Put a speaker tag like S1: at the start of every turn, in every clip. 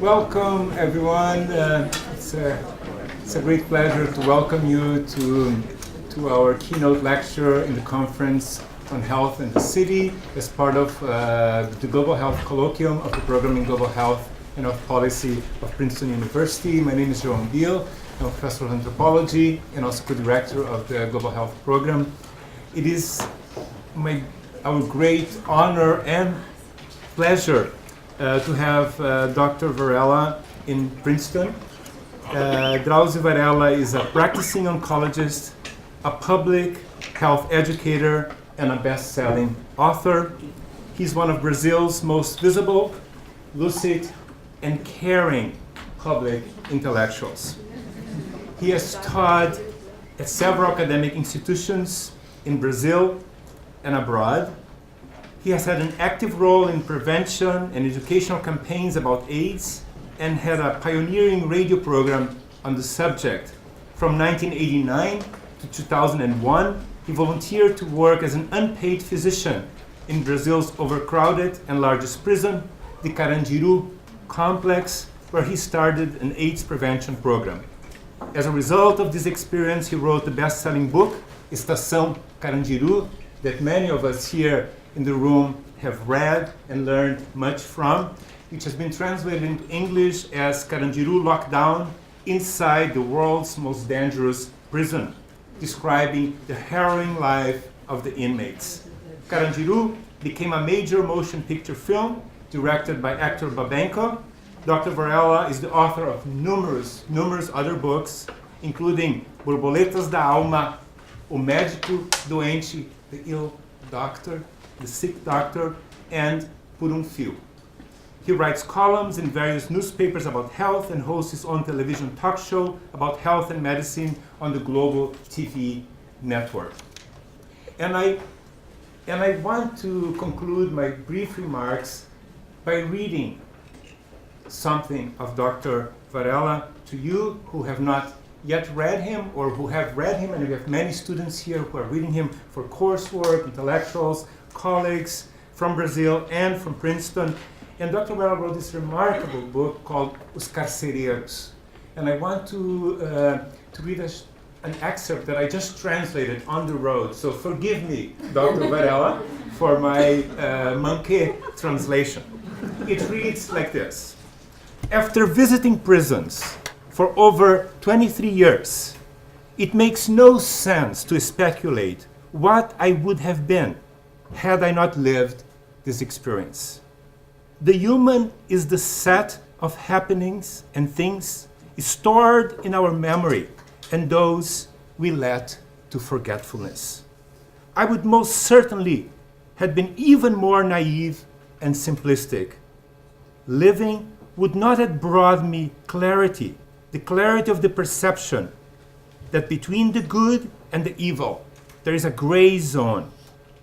S1: Welcome, everyone. It's a great pleasure to welcome you to our keynote lecture in the conference on health in the city as part of the Global Health Colloquium of the program in Global Health and Health Policy of Princeton University. My name is João Biel. I'm a professor of anthropology and also co-director of the Global Health Program. It is our great honor and pleasure to have Dr. Varela in Princeton. Drauzio Varela is a practicing oncologist, a public health educator, and a best-selling author. He's one of Brazil's most visible, lucid, and caring public intellectuals. He has taught at several academic institutions in Brazil and abroad. He has had an active role in prevention and educational campaigns about AIDS and had a pioneering radio program on the subject. From 1989 to 2001, he volunteered to work as an unpaid physician in Brazil's overcrowded and largest prison, the Carandiru complex, where he started an AIDS prevention program. As a result of this experience, he wrote the best-selling book, Estação Carandiru, that many of us here in the room have read and learned much from, which has been translated into English as Carandiru Lockdown Inside the World's Most Dangerous Prison, describing the harrowing life of the inmates. Carandiru became a major motion picture film directed by actor Babenco. Dr. Varela is the author of numerous other books, including Borboletas da Alma, O Médico Doente, The Ill Doctor, The Sick Doctor, and Por Fio. He writes columns in various newspapers about health and hosts his own television talk show about health and medicine on the Global TV network. And I want to conclude my brief remarks by reading something of Dr. Varela to you who have not yet read him or who have read him, and we have many students here who are reading him for coursework, intellectuals, colleagues from Brazil and from Princeton. And Dr. Varela wrote this remarkable book called Os Carcereiros. And I want to read an excerpt that I just translated on the road. So forgive me, Dr. Varela, for my monkey translation. It reads like this. After visiting prisons for over 23 years, it makes no sense to speculate what I would have been had I not lived this experience. The human is the set of happenings and things stored in our memory and those we let to forgetfulness. I would most certainly have been even more naive and simplistic. Living would not have brought me clarity, the clarity of the perception that between the good and the evil, there is a gray zone,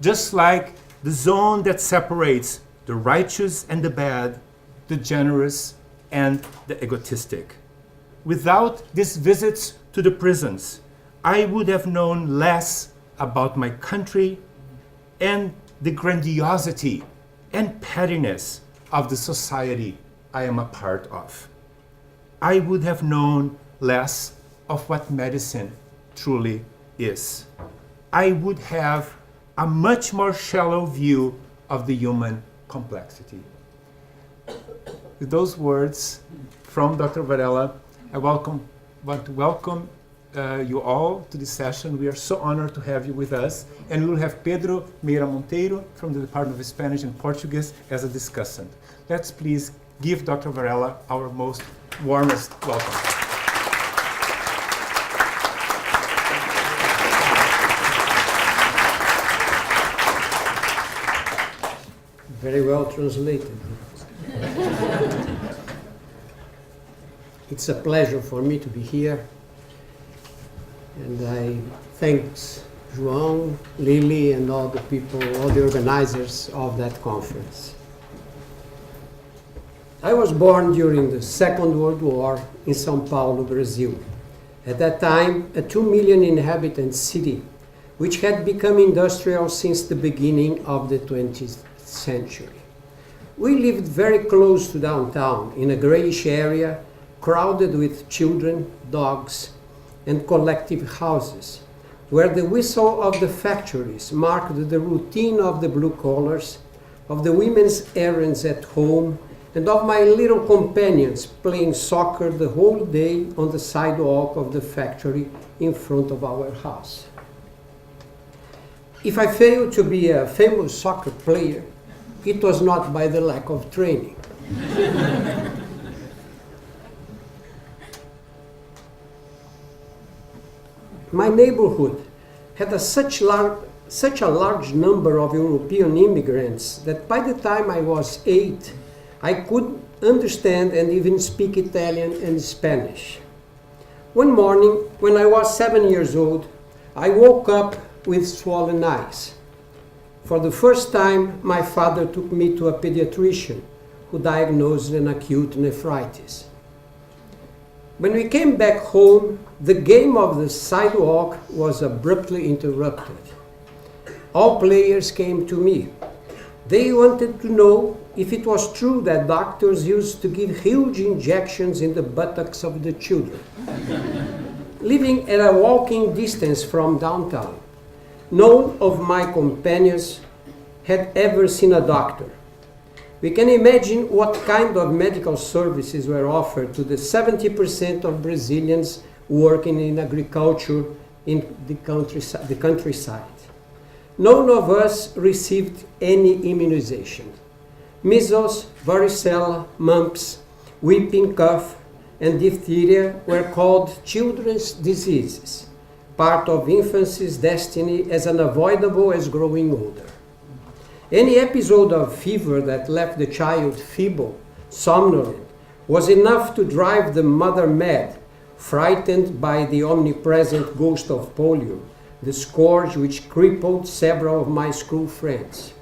S1: just like the zone that separates the righteous and the bad, the generous and the egotistic. Without these visits to the prisons, I would have known less about my country and the grandiosity and pettiness of the society I am a part of. I would have known less of what medicine truly is. I would have a much more shallow view of the human complexity. With those words from Dr. Varela, I want to welcome you all to this session. We are so honored to have you with us. And we will have Pedro Meira Monteiro from the Department of Spanish and Portuguese as a discussant. Let's please give Dr. Varela our most warmest welcome.
S2: Very well translated. It's a pleasure for me to be here. And I thank João, Lily, and all the people, all the organizers of that conference. I was born during the Second World War in São Paulo, Brazil. At that time, a 2 million inhabitant city, which had become industrial since the beginning of the 20th century. We lived very close to downtown, in a grayish area, crowded with children, dogs, and collective houses, where the whistle of the factories marked the routine of the blue collars, of the women's errands at home, and of my little companions playing soccer the whole day on the sidewalk of the factory in front of our house. If I failed to be a famous soccer player, it was not by the lack of training. My neighborhood had such a large number of European immigrants that by the time I was 8, I could understand and even speak Italian and Spanish. One morning, when I was 7 years old, I woke up with swollen eyes. For the first time, my father took me to a pediatrician who diagnosed an acute nephritis. When we came back home, the game of the sidewalk was abruptly interrupted. All players came to me. They wanted to know if it was true that doctors used to give huge injections in the buttocks of the children. Living at a walking distance from downtown, none of my companions had ever seen a doctor. We can imagine what kind of medical services were offered to the 70% of Brazilians working in agriculture in the countryside. None of us received any immunization. Measles, varicella, mumps, whooping cough, and diphtheria were called children's diseases, part of infancy's destiny as unavoidable as growing older. Any episode of fever that left the child feeble, somnolent, was enough to drive the mother mad, frightened by the omnipresent ghost of polio, the scourge which crippled several of my school friends.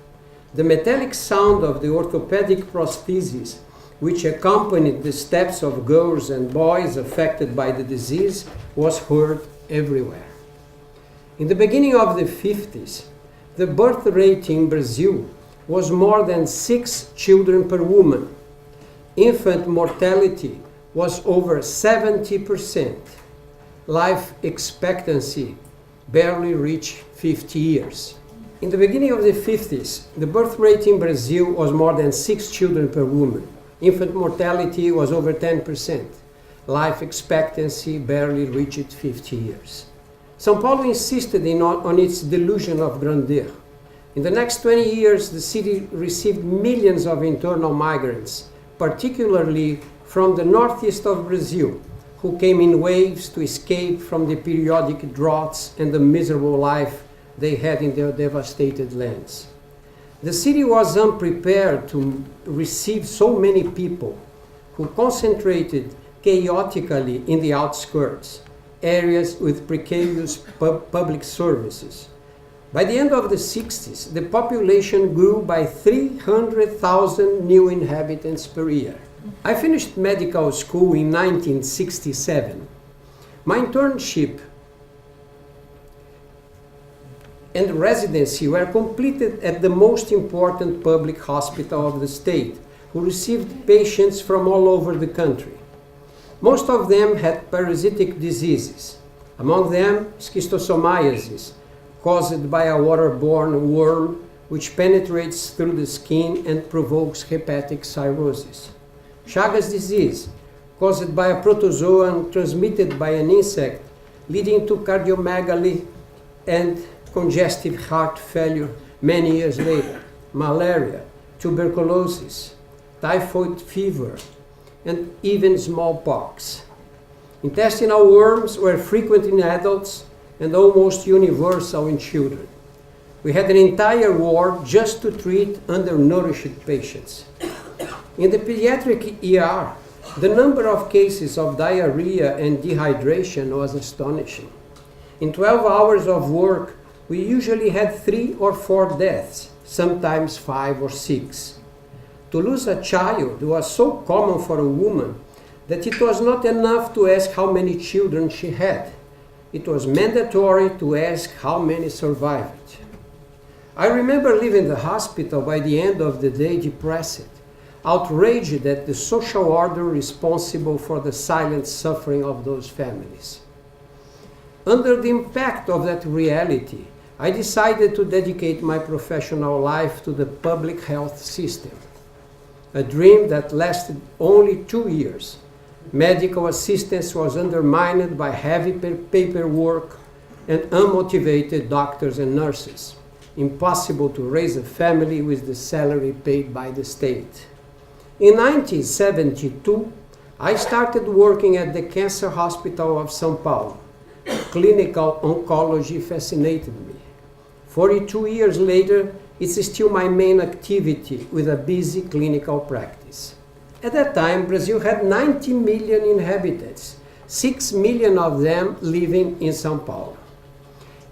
S2: The metallic sound of the orthopedic prostheses, which accompanied the steps of girls and boys affected by the disease, was heard everywhere. In the beginning of the 50s, the birth rate in Brazil was more than 6 children per woman. Infant mortality was over 70%. Life expectancy barely reached 50 years. In the beginning of the 50s, the birth rate in Brazil was more than 6 children per woman. Infant mortality was over 10%. Life expectancy barely reached 50 years. São Paulo insisted on its delusion of grandeur. In the next 20 years, the city received millions of internal migrants, particularly from the northeast of Brazil, who came in waves to escape from the periodic droughts and the miserable life they had in their devastated lands. The city was unprepared to receive so many people who concentrated chaotically in the outskirts, areas with precarious public services. By the end of the 60s, the population grew by 300,000 new inhabitants per year. I finished medical school in 1967. My internship and residency were completed at the most important public hospital of the state, who received patients from all over the country. Most of them had parasitic diseases, among them schistosomiasis, caused by a waterborne worm which penetrates through the skin and provokes hepatic cirrhosis. Chagas disease, caused by a protozoan transmitted by an insect, leading to cardiomegaly and congestive heart failure many years later. Malaria, tuberculosis, typhoid fever, and even smallpox. Intestinal worms were frequent in adults and almost universal in children. We had an entire ward just to treat undernourished patients. In the pediatric ER, the number of cases of diarrhea and dehydration was astonishing. In 12 hours of work, we usually had 3 or 4 deaths, sometimes 5 or 6. To lose a child was so common for a woman that it was not enough to ask how many children she had. It was mandatory to ask how many survived. I remember leaving the hospital by the end of the day depressed, outraged at the social order responsible for the silent suffering of those families. Under the impact of that reality, I decided to dedicate my professional life to the public health system, a dream that lasted only 2 years. Medical assistance was undermined by heavy paperwork and unmotivated doctors and nurses. Impossible to raise a family with the salary paid by the state. In 1972, I started working at the Cancer Hospital of São Paulo. Clinical oncology fascinated me. 42 years later, it's still my main activity with a busy clinical practice. At that time, Brazil had 90 million inhabitants, 6 million of them living in São Paulo.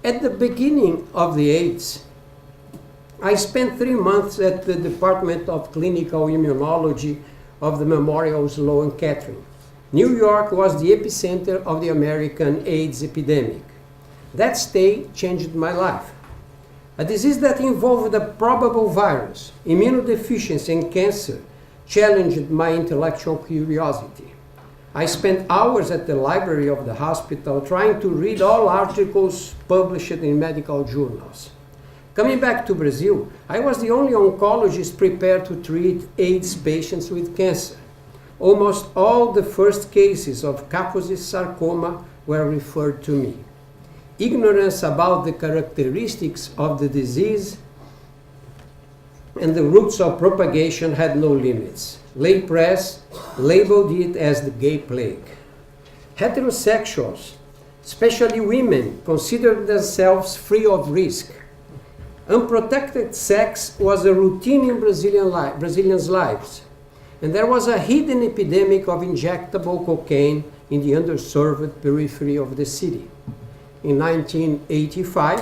S2: At the beginning of the AIDS, I spent 3 months at the Department of Clinical Immunology of the Memorial Sloan Kettering. New York was the epicenter of the American AIDS epidemic. That stay changed my life. A disease that involved a probable virus, immunodeficiency, and cancer challenged my intellectual curiosity. I spent hours at the library of the hospital trying to read all articles published in medical journals. Coming back to Brazil, I was the only oncologist prepared to treat AIDS patients with cancer. Almost all the first cases of Kaposi's sarcoma were referred to me. Ignorance about the characteristics of the disease and the routes of propagation had no limits. Lay press labeled it as the gay plague. Heterosexuals, especially women, considered themselves free of risk. Unprotected sex was a routine in Brazilians' lives, and there was a hidden epidemic of injectable cocaine in the underserved periphery of the city. In 1985,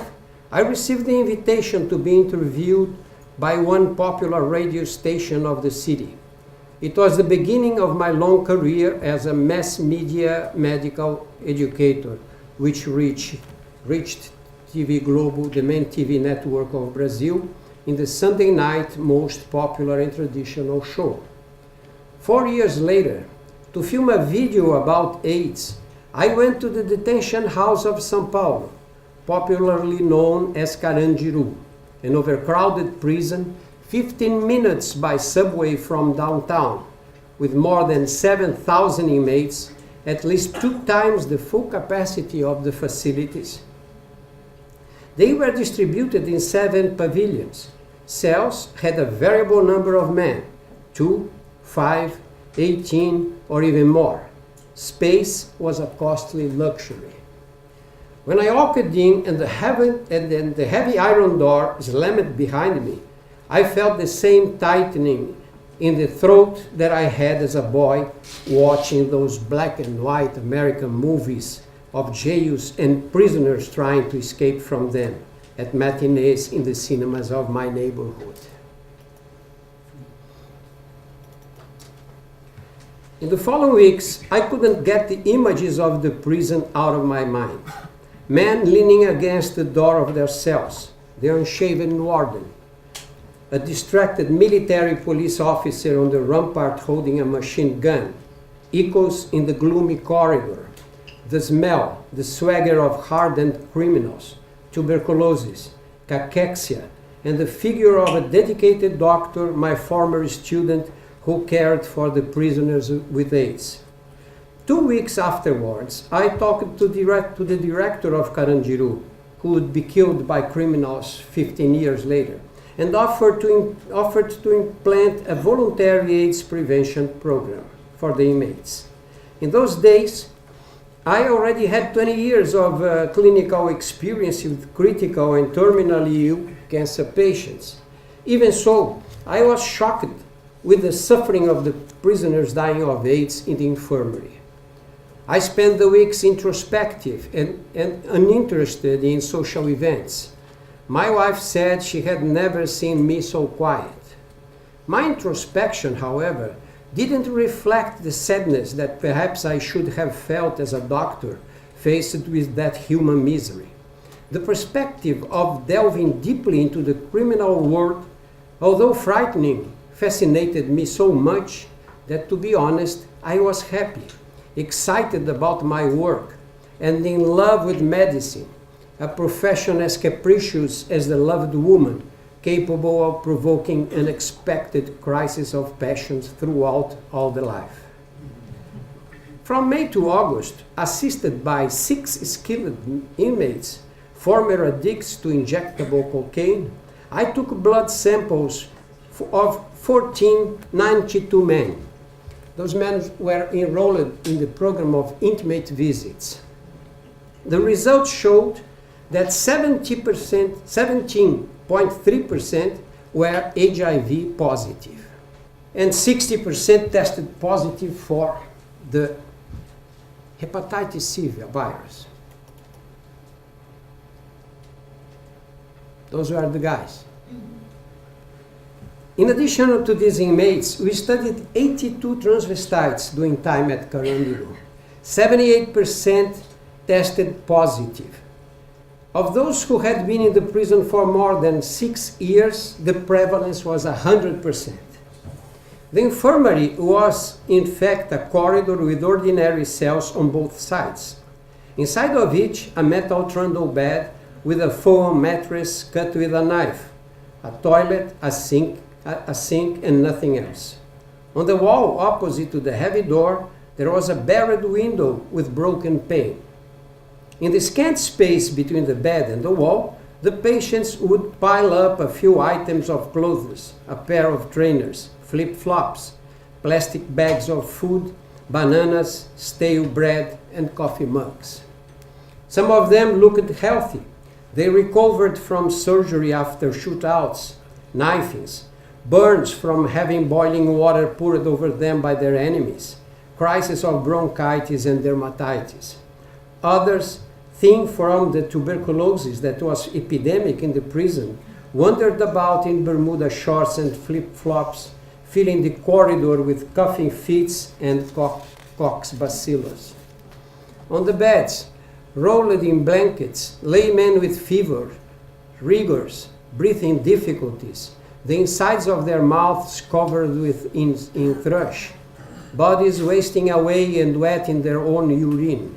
S2: I received the invitation to be interviewed by one popular radio station of the city. It was the beginning of my long career as a mass media medical educator, which reached TV Globo, the main TV network of Brazil, in the Sunday night most popular and traditional show. 4 years later, to film a video about AIDS, I went to the detention house of São Paulo, popularly known as Carandiru, an overcrowded prison 15 minutes by subway from downtown, with more than 7,000 inmates, at least 2 times the full capacity of the facilities. They were distributed in 7 pavilions. Cells had a variable number of men, 2, 5, 18, or even more. Space was a costly luxury. When I walked in and the heavy iron door slammed behind me, I felt the same tightening in the throat that I had as a boy watching those black and white American movies of jails and prisoners trying to escape from them at matinees in the cinemas of my neighborhood. In the following weeks, I couldn't get the images of the prison out of my mind. Men leaning against the door of their cells, the unshaven warden, a distracted military police officer on the rampart holding a machine gun, echoes in the gloomy corridor, the smell, the swagger of hardened criminals, tuberculosis, cachexia, and the figure of a dedicated doctor, my former student, who cared for the prisoners with AIDS. 2 weeks afterwards, I talked to the director of Carandiru, who would be killed by criminals 15 years later, and offered to implant a voluntary AIDS prevention program for the inmates. In those days, I already had 20 years of clinical experience with critical and terminally ill cancer patients. Even so, I was shocked with the suffering of the prisoners dying of AIDS in the infirmary. I spent the weeks introspective and uninterested in social events. My wife said she had never seen me so quiet. My introspection, however, didn't reflect the sadness that perhaps I should have felt as a doctor faced with that human misery. The perspective of delving deeply into the criminal world, although frightening, fascinated me so much that, to be honest, I was happy, excited about my work, and in love with medicine, a profession as capricious as the loved woman, capable of provoking unexpected crises of passions throughout all the life. From May to August, assisted by 6 skilled inmates, former addicts to injectable cocaine, I took blood samples of 1492 men. Those men were enrolled in the program of intimate visits. The results showed that 17.3% were HIV positive, and 60% tested positive for the hepatitis C virus. Those were the guys. In addition to these inmates, we studied 82 transvestites doing time at Carandiru. 78% tested positive. Of those who had been in the prison for more than 6 years, the prevalence was 100%. The infirmary was, in fact, a corridor with ordinary cells on both sides. Inside of each, a metal trundle bed with a foam mattress cut with a knife, a toilet, a sink, and nothing else. On the wall opposite to the heavy door, there was a barred window with broken pane. In the scant space between the bed and the wall, the patients would pile up a few items of clothes, a pair of trainers, flip-flops, plastic bags of food, bananas, stale bread, and coffee mugs. Some of them looked healthy. They recovered from surgery after shootouts, knifings, burns from having boiling water poured over them by their enemies, crises of bronchitis and dermatitis. Others, thin from the tuberculosis that was epidemic in the prison, wandered about in Bermuda shorts and flip-flops, filling the corridor with coughing fits and cox bacillus. On the beds, rolled in blankets, lay men with fever, rigors, breathing difficulties, the insides of their mouths covered in thrush, bodies wasting away and wet in their own urine.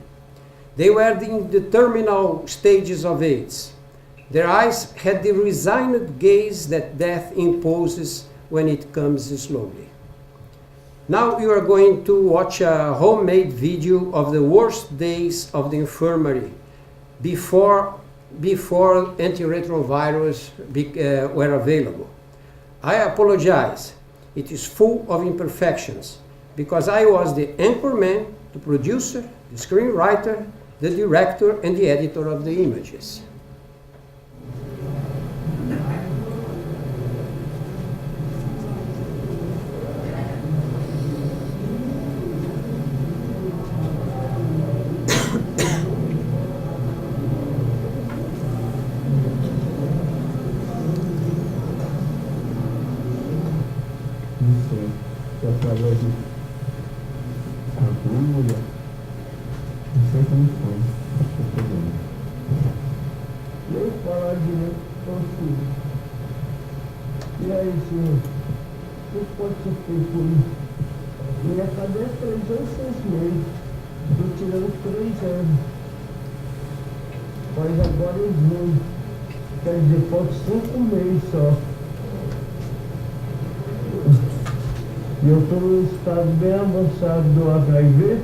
S2: They were in the terminal stages of AIDS. Their eyes had the resigned gaze that death imposes when it comes slowly. Now you are going to watch a homemade video of the worst days of the infirmary before antiretrovirals were available. I apologize. It is full of imperfections because I was the anchorman, the producer, the screenwriter, the director, and the editor of the images.
S3: Através de agulha, não sei como foi, nem falar direito consigo. E aí, senhor, o que pode ser feito por mim? Minha cadeia é 3 anos e 6 meses, estou tirando 3 anos. Mas agora em junho, quer dizer, falta 5 meses só. E eu estou num estado bem avançado do HIV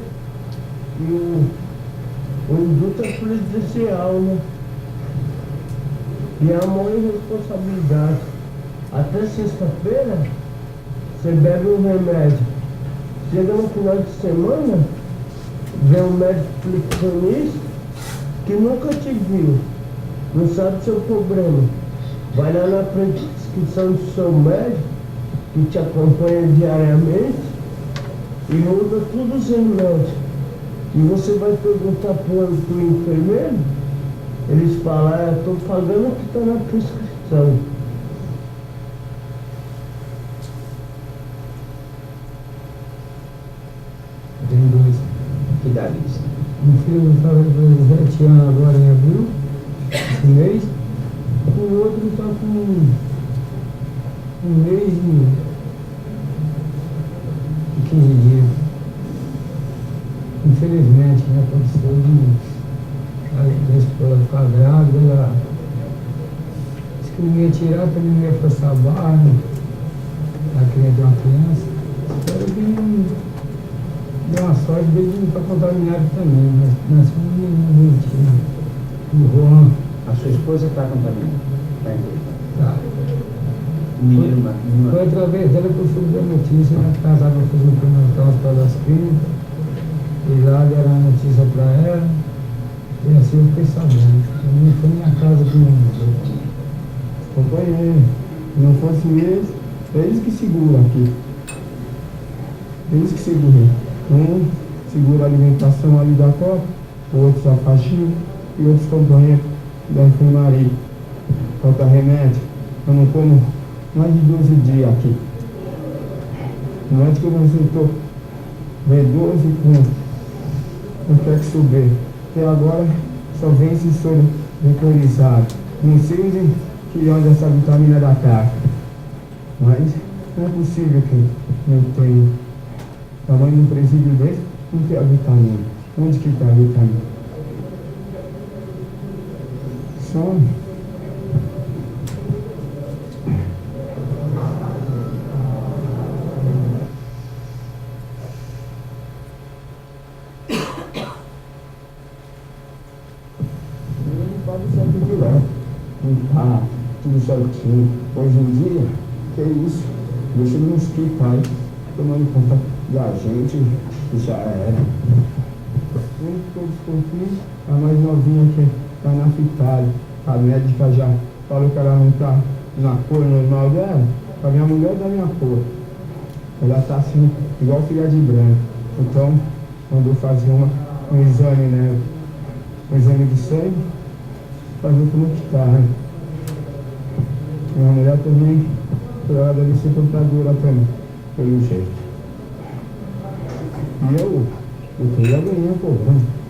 S3: e o induto é prejudicial, né? E a maior irresponsabilidade. Até sexta-feira, você bebe um remédio. Chega no final de semana, vem um médico flexionista que nunca te viu, não sabe o seu problema. Vai lá na prescrição do seu médico, que te acompanha diariamente, e muda tudo os remédios. E você vai perguntar para o enfermeiro, eles falam, estou pagando o que está na prescrição.
S4: Tem 2 que idades?
S3: Um filho estava com 17 anos agora em abril, esse mês, o outro está com 1 mês e 15 dias. Infelizmente, né, aconteceu de esposa ficar grávida, ela disse que ninguém ia tirar, que ninguém ia forçar a barra, a criança de uma criança. Espero que não deu uma sorte dele não estar contaminado também, mas nasceu um menino bonitinho, o Juan.
S4: A sua esposa está contaminada? Está
S3: Tá. Foi através dela que eu soube da notícia, né? Casava fazendo no Hospital das Clínicas, e lá deram a notícia para ela, e assim eu fiquei sabendo. Não foi minha casa que me mandou. Companheiro, se não fosse eles que seguram aqui. Eles que seguram. Um segura a alimentação ali da copa, o outro a faxina e outros companheiros da enfermaria. Falta remédio, eu não como mais de 12 dias aqui. O médico receitou B12 com Plexo B. Até agora só vem esse soro vaporizado. Não sei onde essa vitamina da carne. Mas não é possível que não tenha. Tamanho de um presídio desse, não tem a vitamina. Onde que está a vitamina? Só limpar, tudo certinho. Hoje em dia, que é isso? Deixa no mosquito aí, tomando conta da gente, já era. Eu estou desconfio, a mais novinha que está na Itália, a médica já falou que ela não está na cor normal dela, a minha mulher é da minha cor. Ela está assim, igual filha de branco. Então, mandou fazer um exame, né? Um exame de sangue, para ver como que tá, né? Minha mulher também, ela deve ser portadora também, pelo jeito. E eu queria ganhar, pô,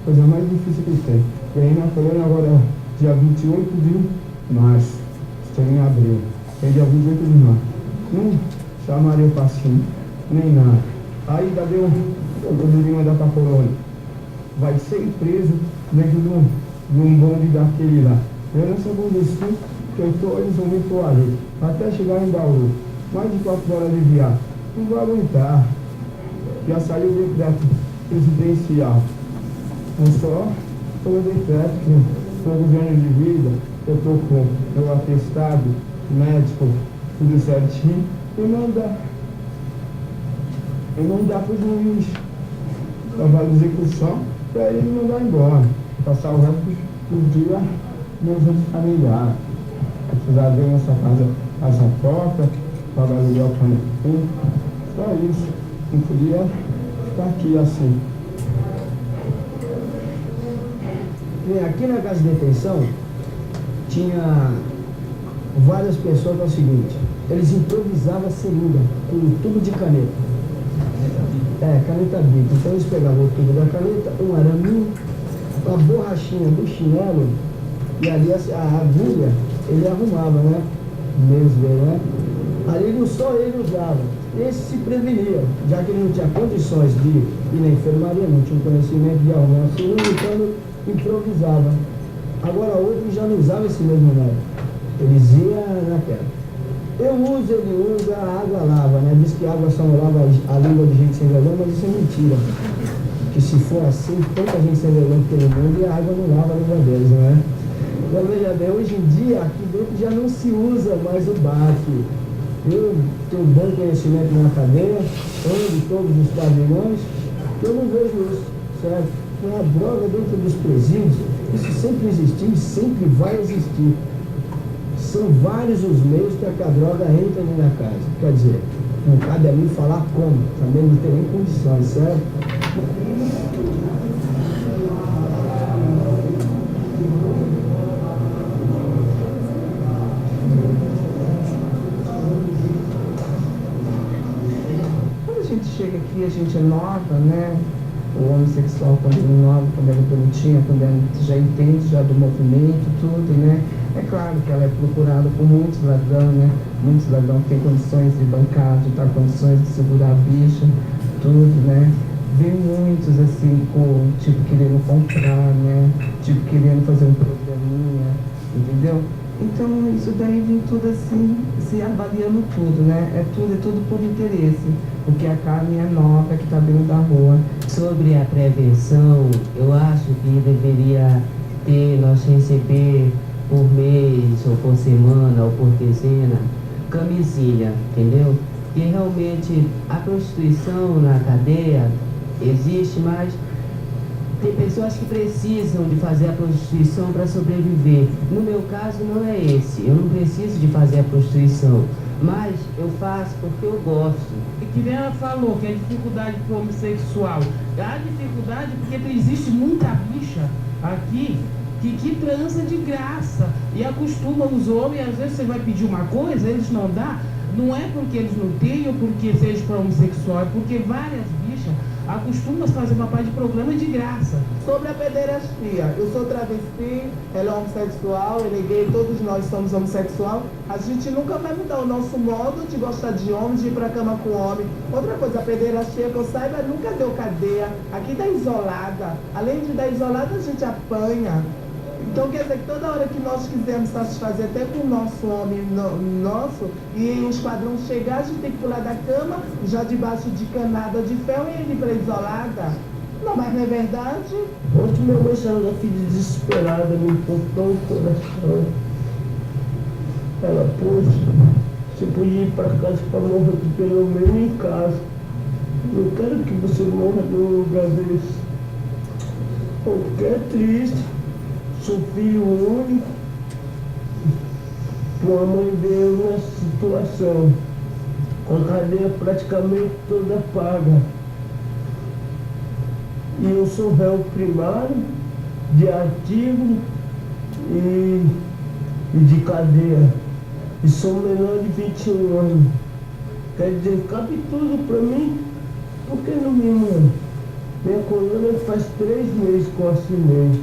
S3: coisa mais difícil que tem. Ganhei na colônia agora, dia 28 de março, estou em abril. Foi dia 28 de março. Não chamaria o paciente, nem nada. Aí ainda deu, eu deveria mandar pra colônia. Vai ser preso dentro de um bonde daquele lá. Eu não sou bondecinho, que eu estou isolando ali, até chegar em Bauru. Mais de 4 horas de viagem. Não vou aguentar. Já saiu do decreto presidencial. Eu só estou no decreto que estou governo de vida, eu estou com meu atestado médico, tudo certinho, e não dá para o juiz levar de execução para ele me mandar embora, passar o resto do dia meus outros familiares. Precisar ver nossa casa própria, pagar aluguel para mim. Só isso. Não podia ficar aqui assim.
S5: Aqui na casa de detenção tinha várias pessoas que é o seguinte, eles improvisavam a seringa com um tubo de caneta. Caneta bico. Então eles pegavam o tubo da caneta, um araminho, a borrachinha do chinelo e ali a agulha ele arrumava, né? Meus dedos, né? Ali só ele usava. Esse se prevenia, já que ele não tinha condições de ir na enfermaria, não tinha conhecimento de arrumar a seringa, então improvisava. Agora outro já não usava esse mesmo método. Eles iam naquela. Eu uso, ele usa, a água lava, né? Diz que a água só não lava a língua de gente sem vergonha, mas isso é mentira. Que se for assim, tanta gente sem vergonha pelo mundo e a água não lava a língua deles, não é? Então veja bem, hoje em dia aqui dentro já não se usa mais o baque. Eu tenho um bom conhecimento na cadeia, ando de todos os pavilhões, eu não vejo isso, certo? A droga dentro dos presídios, isso sempre existiu e sempre vai existir. São vários os meios para que a droga entre ali na casa. Quer dizer, não cabe a mim falar como, também não tem nem condições, certo?
S3: Quando a gente chega aqui, a gente é nova, né? O homossexual quando é nova, quando é bonitinha, quando já entende já do movimento, tudo, né? É claro que ela é procurada por muitos ladrões, né? Muitos ladrões que têm condições de bancar, de ter condições de segurar a bicha. tudo, né? Vi muitos assim, tipo, querendo comprar, né? Tipo, querendo fazer um programinha, entendeu? Então, isso daí vem tudo assim, se avaliando tudo, né? É tudo por interesse, porque a carne é nova que está dentro da rua.
S6: Sobre a prevenção, eu acho que deveria nós receber por mês, ou por semana, ou por quinzena, camisinha, entendeu? Que realmente a prostituição na cadeia existe, mas tem pessoas que precisam de fazer a prostituição para sobreviver. No meu caso não é esse, eu não preciso de fazer a prostituição, mas eu faço porque eu gosto.
S7: E que nem ela falou, que é dificuldade para o homossexual. Há dificuldade porque existe muita bicha aqui que transa de graça e acostuma os homens. Às vezes você vai pedir uma coisa, eles não dão. Não é porque eles não têm ou porque seja para homossexual, é porque várias bichas acostumam a fazer uma parte de programa de graça.
S3: Sobre a pederastia, eu sou travesti, ela é homossexual, ele é gay, todos nós somos homossexual. A gente nunca vai mudar o nosso modo de gostar de homens, de ir pra cama com homem. Outra coisa, a pederastia, que eu saiba, nunca deu cadeia. Aqui dá isolada. Além de dar isolada, a gente apanha. Então quer dizer que toda hora que nós quisermos satisfazer até com o nosso homem nosso, e o esquadrão chegar, a gente tem que pular da cama, já debaixo de canada de ferro e ele para isolada. Não, mas não é verdade?
S5: Ontem minha mãe saiu daqui desesperada, me cortou o coração. Ela, poxa, você podia ir para casa para morrer pelo menos em casa. Não quero que você morra num lugar desse. Porque é triste. Sou filho único, com a mãe dele nessa situação, com a cadeia praticamente toda paga. E eu sou réu primário, de artigo e de cadeia. E sou menor de 21 anos. Quer dizer, cabe tudo pra mim, por que não me manda? Minha coluna faz 3 meses que eu assinei.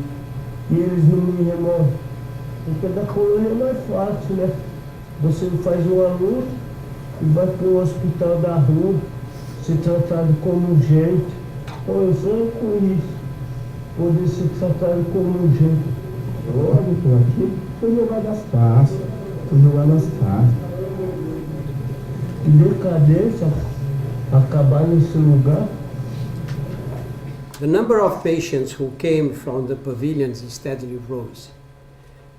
S5: E eles não me removem. Porque da colônia é mais fácil, né? Você faz uma luta e vai para o hospital da rua, ser tratado como gente. Eu sonho com isso, poder ser tratado como gente.
S3: Olha, tô aqui, tô jogado nas taças, tô jogado nas taças.
S5: Que decadência acabar nesse lugar.
S2: The number of patients who came from the pavilions steadily rose.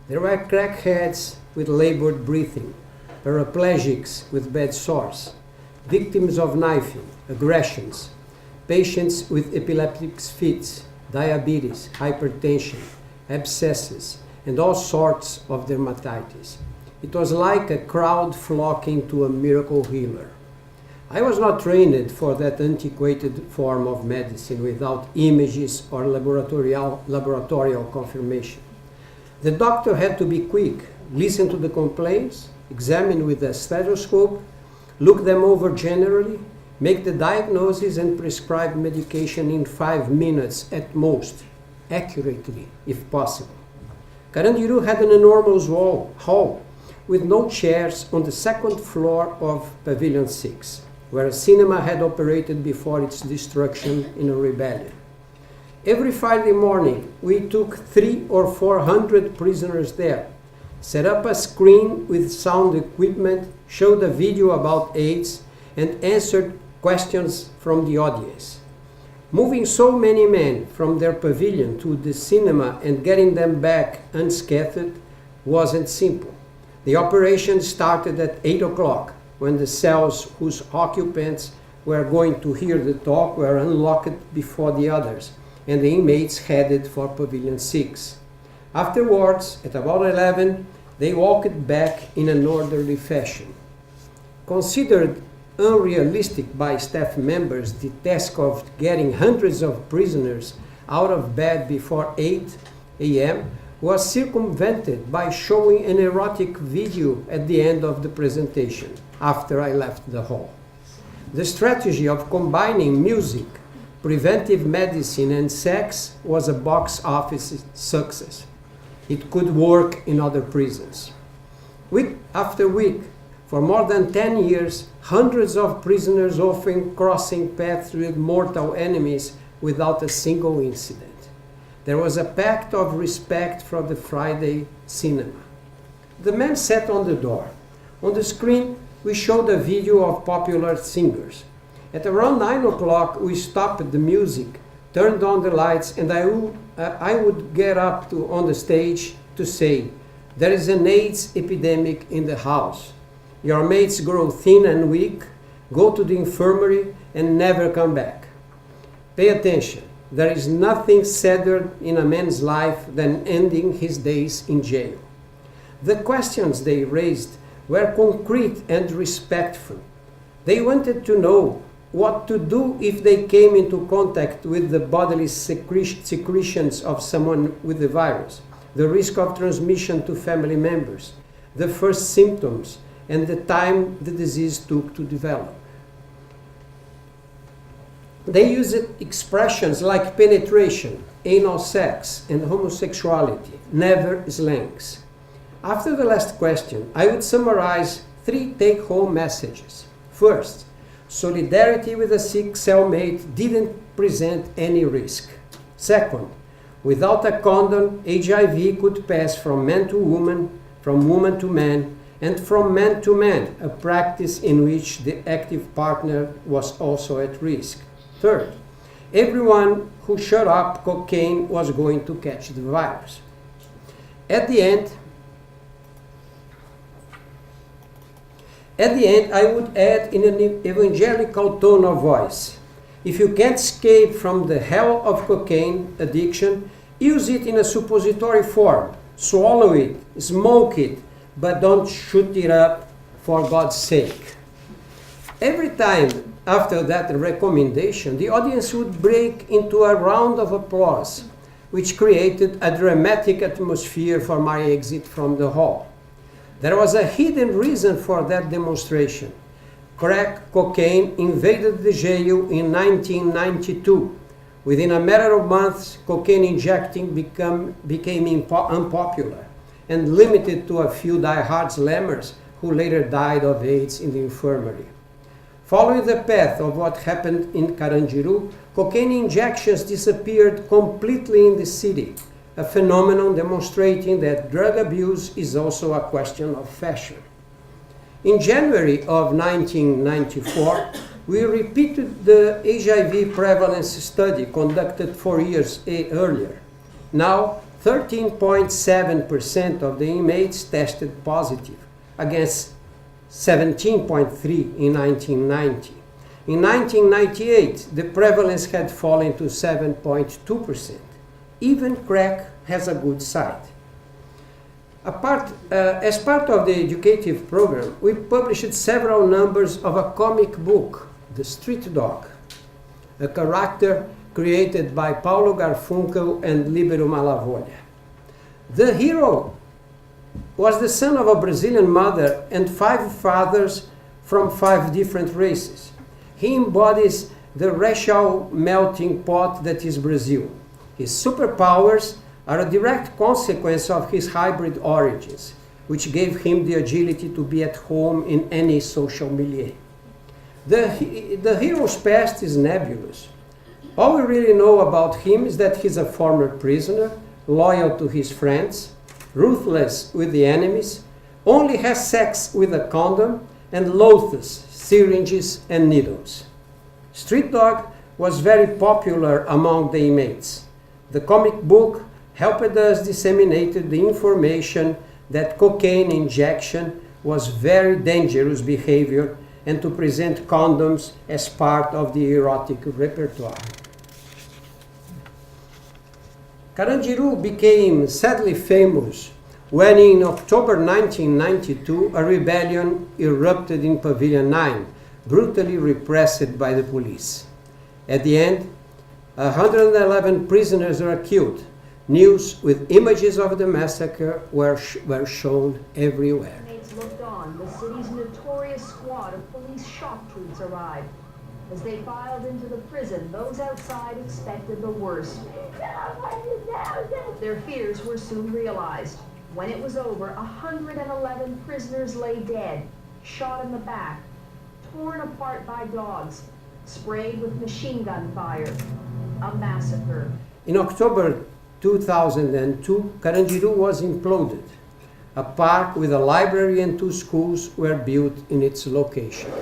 S2: There were crackheads with labored breathing, paraplegics with bed sores, victims of knifing, aggressions, patients with epileptic fits, diabetes, hypertension, abscesses, and all sorts of dermatitis. It was like a crowd flocking to a miracle healer. I was not trained for that antiquated form of medicine without images or laboratorial confirmation. The doctor had to be quick, listen to the complaints, examine with a stethoscope, look them over generally, make the diagnosis and prescribe medication in 5 minutes at most, accurately if possible. Carandiru had an enormous hall with no chairs on the second floor of Pavilion 6. Where a cinema had operated before its destruction in a rebellion. Every Friday morning, we took 300 or 400 prisoners there, set up a screen with sound equipment, showed a video about AIDS, and answered questions from the audience. Moving so many men from their pavilion to the cinema and getting them back unscathed wasn't simple. The operation started at 8 o'clock. When the cells whose occupants were going to hear the talk were unlocked before the others, and the inmates headed for Pavilion 6. Afterwards, at about 11, they walked back in an orderly fashion. Considered unrealistic by staff members, the task of getting hundreds of prisoners out of bed before 8 a.m. was circumvented by showing an erotic video at the end of the presentation, after I left the hall. The strategy of combining music, preventive medicine, and sex was a box office success. It could work in other prisons. Week after week, For more than 10 years, hundreds of prisoners often crossing paths with mortal enemies without a single incident. There was a pact of respect from the Friday cinema. The man sat on the door. On the screen, we showed a video of popular singers. At around 9 o'clock, we stopped the music, turned on the lights, and I would get up on the stage to say, "There is an AIDS epidemic in the house. Your mates grow thin and weak, go to the infirmary, and never come back. Pay attention. There is nothing sadder in a man's life than ending his days in jail." The questions they raised were concrete and respectful. They wanted to know what to do if they came into contact with the bodily secretions of someone with the virus, the risk of transmission to family members, the first symptoms, and the time the disease took to develop. They used expressions like penetration, anal sex, and homosexuality, never slangs. After the last question, I would summarize 3 take-home messages. First, solidarity with a sick cellmate didn't present any risk. Second, without a condom, HIV could pass from man to woman, from woman to man, and from man to man, a practice in which the active partner was also at risk. Third, everyone who shot up cocaine was going to catch the virus. At the end, I would add in an evangelical tone of voice, if you can't escape from the hell of cocaine addiction, use it in a suppository form. Swallow it, smoke it, but don't shoot it up for God's sake. Every time after that recommendation, the audience would break into a round of applause, which created a dramatic atmosphere for my exit from the hall. There was a hidden reason for that demonstration. Crack cocaine invaded the jail in 1992. Within a matter of months, cocaine injecting became unpopular and limited to a few die-hard slammers who later died of AIDS in the infirmary. Following the path of what happened in Carandiru, cocaine injections disappeared completely in the city, a phenomenon demonstrating that drug abuse is also a question of fashion. In January of 1994, we repeated the HIV prevalence study conducted 4 years earlier. Now, 13.7% of the inmates tested positive, against 17.3% in 1990. In 1998, the prevalence had fallen to 7.2%. Even crack has a good side. As part of the educative program, we published several numbers of a comic book, The Street Dog, a character created by Paulo Garfunkel and Libero Malavolha. The hero was the son of a Brazilian mother and 5 fathers from 5 different races. He embodies the racial melting pot that is Brazil. His superpowers are a direct consequence of his hybrid origins, which gave him the agility to be at home in any social milieu. The hero's past is nebulous. All we really know about him is that he's a former prisoner, loyal to his friends, ruthless with the enemies, only has sex with a condom, and loathes syringes and needles. Street Dog was very popular among the inmates. The comic book helped us disseminate the information that cocaine injection was very dangerous behavior and to present condoms as part of the erotic repertoire. Carandiru became sadly famous when in October 1992 a rebellion erupted in Pavilion 9, brutally repressed by the police. At the end, 111 prisoners were killed. News with images of the massacre were shown everywhere.
S8: Inmates looked on. The city's notorious squad of police shock troops arrived. As they filed into the prison, those outside expected the worst. Their fears were soon realized. When it was over, 111 prisoners lay dead. shot in the back, torn apart by dogs, sprayed with machine gun fire. A massacre.
S2: In October 2002, Carandiru was imploded. A park with a library and 2 schools were built in its location.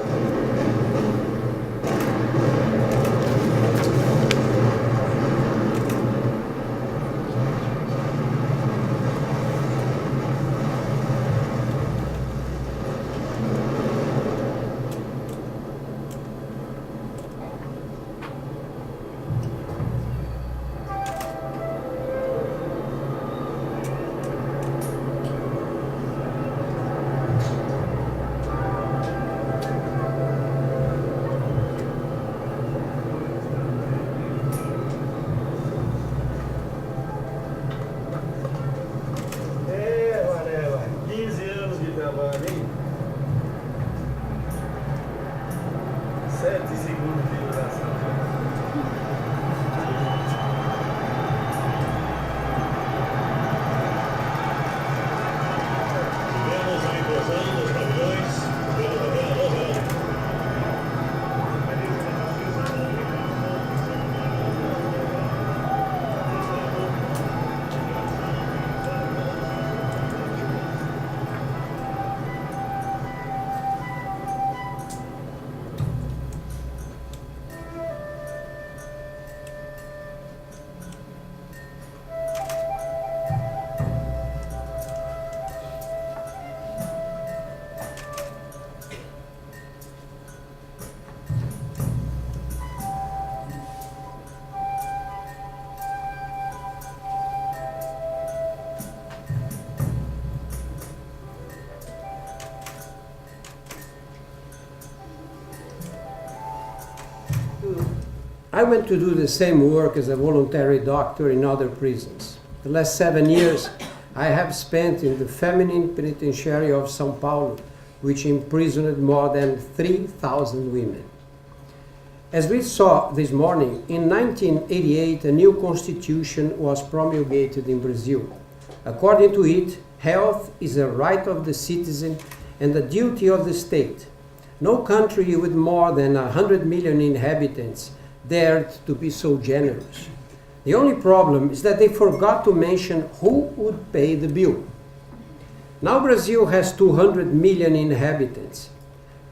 S2: I went to do the same work as a voluntary doctor in other prisons. The last 7 years I have spent in the feminine penitentiary of São Paulo, which imprisoned more than 3,000 women. As we saw this morning, in 1988 a new constitution was promulgated in Brazil. According to it, health is a right of the citizen and a duty of the state. No country with more than 100 million inhabitants dared to be so generous. The only problem is that they forgot to mention who would pay the bill. Now Brazil has 200 million inhabitants.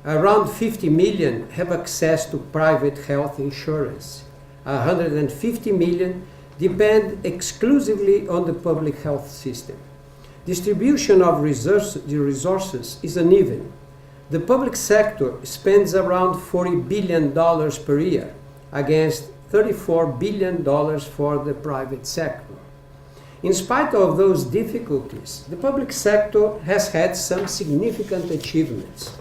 S2: Around 50 million have access to private health insurance. 150 million depend exclusively on the public health system. Distribution of resources is uneven. The public sector spends around $40 billion per year, against $34 billion for the private sector. In spite of those difficulties, the public sector has had some significant achievements.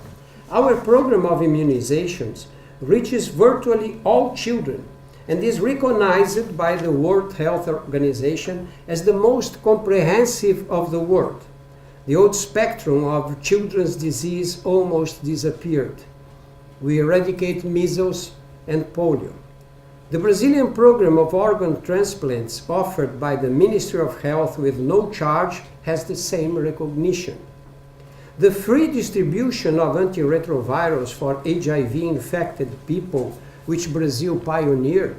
S2: Our program of immunizations reaches virtually all children and is recognized by the World Health Organization as the most comprehensive of the world. The old spectrum of children's disease almost disappeared. We eradicate measles and polio. The Brazilian program of organ transplants offered by the Ministry of Health with no charge has the same recognition. The free distribution of antiretrovirals for HIV-infected people, which Brazil pioneered,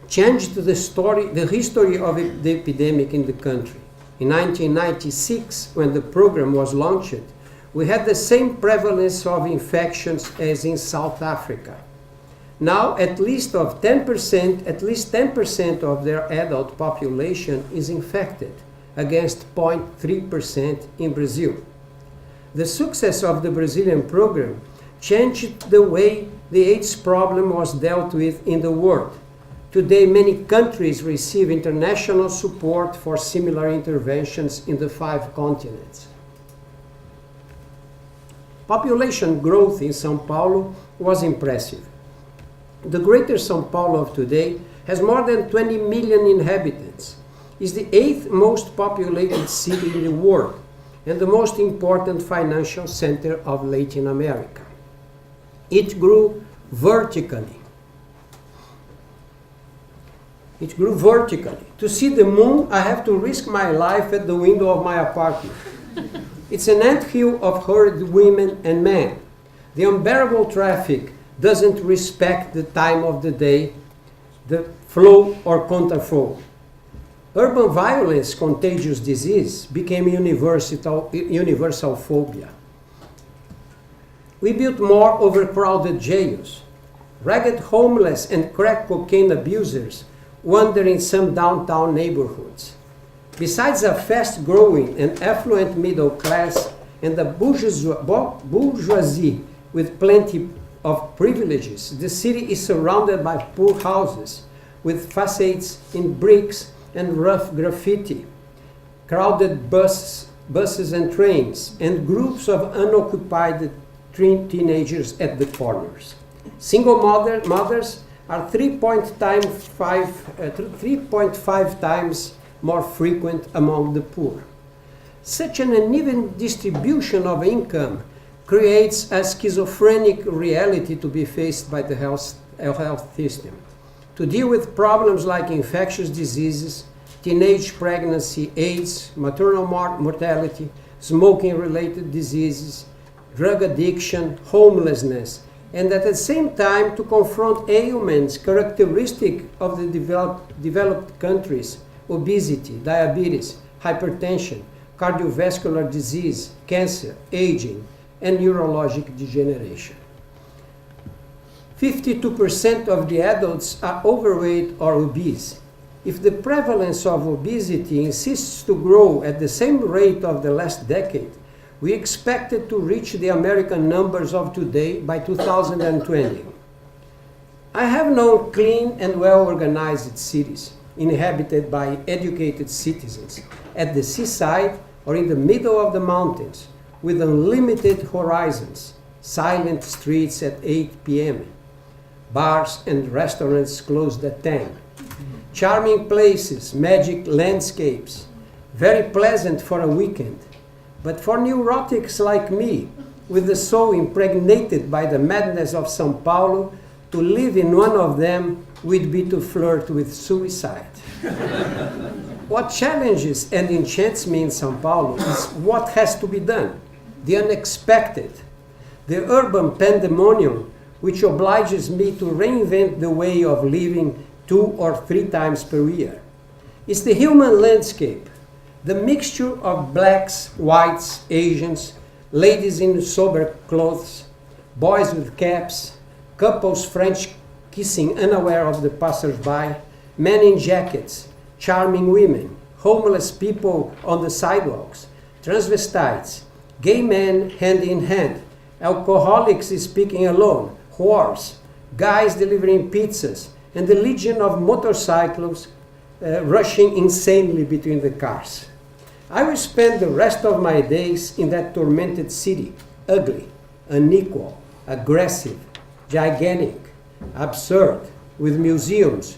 S2: changed the history of the epidemic in the country. In 1996, when the program was launched, we had the same prevalence of infections as in South Africa. Now, at least 10% of their adult population is infected, against 0.3% in Brazil. The success of the Brazilian program changed the way the AIDS problem was dealt with in the world. Today, many countries receive international support for similar interventions in the 5 continents. Population growth in São Paulo was impressive. The greater São Paulo of today has more than 20 million inhabitants, is the 8th most populated city in the world, and the most important financial center of Latin America. It grew vertically. To see the moon, I have to risk my life at the window of my apartment. It's an anthill of hurried women and men. The unbearable traffic doesn't respect the time of the day, the flow or counterflow. Urban violence, contagious disease, became universal phobia. We built more overcrowded jails. Ragged homeless and crack cocaine abusers wander in some downtown neighborhoods. Besides a fast-growing and affluent middle class and a bourgeoisie with plenty of privileges, the city is surrounded by poor houses with facades in bricks and rough graffiti, crowded buses and trains, and groups of unoccupied teenagers at the corners. Single mothers are 3.5 times more frequent among the poor. Such an uneven distribution of income creates a schizophrenic reality to be faced by the health system. To deal with problems like infectious diseases, teenage pregnancy, AIDS, maternal mortality, smoking-related diseases, drug addiction, homelessness, and at the same time to confront ailments characteristic of the developed countries, obesity, diabetes, hypertension, cardiovascular disease, cancer, aging, and neurologic degeneration. 52% of the adults are overweight or obese. If the prevalence of obesity insists to grow at the same rate of the last decade, we expect it to reach the American numbers of today by 2020. I have known clean and well-organized cities inhabited by educated citizens at the seaside or in the middle of the mountains with unlimited horizons, silent streets at 8 p.m., bars and restaurants closed at 10, charming places, magic landscapes, very pleasant for a weekend. But for neurotics like me, with the soul impregnated by the madness of São Paulo, to live in one of them would be to flirt with suicide. What challenges and enchants me in São Paulo is what has to be done, the unexpected, the urban pandemonium, which obliges me to reinvent the way of living 2 or 3 times per year. It's the human landscape, the mixture of blacks, whites, Asians, ladies in sober clothes, boys with caps, couples French kissing unaware of the passers-by, men in jackets, charming women, homeless people on the sidewalks, transvestites, gay men hand in hand, alcoholics speaking alone, whores, guys delivering pizzas, and the legion of motorcycles rushing insanely between the cars. I will spend the rest of my days in that tormented city, ugly, unequal, aggressive, gigantic, absurd, with museums,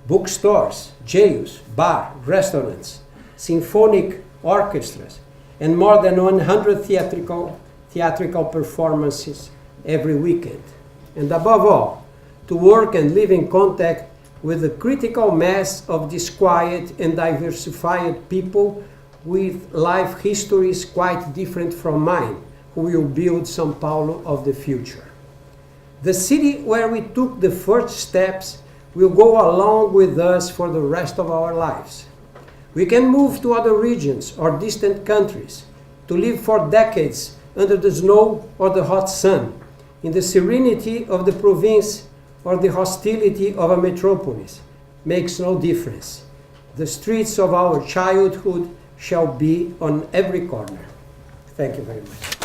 S2: bookstores, jails, bars, restaurants, symphonic orchestras, and more than 100 theatrical performances every weekend. And above all, to work and live in contact with the critical mass of disquiet and diversified people with life histories quite different from mine, who will build São Paulo of the future. The city where we took the first steps will go along with us for the rest of our lives. We can move to other regions or distant countries to live for decades under the snow or the hot sun, in the serenity of the province or the hostility of a metropolis. Makes no difference. The streets of our childhood shall be on every corner. Thank you very much.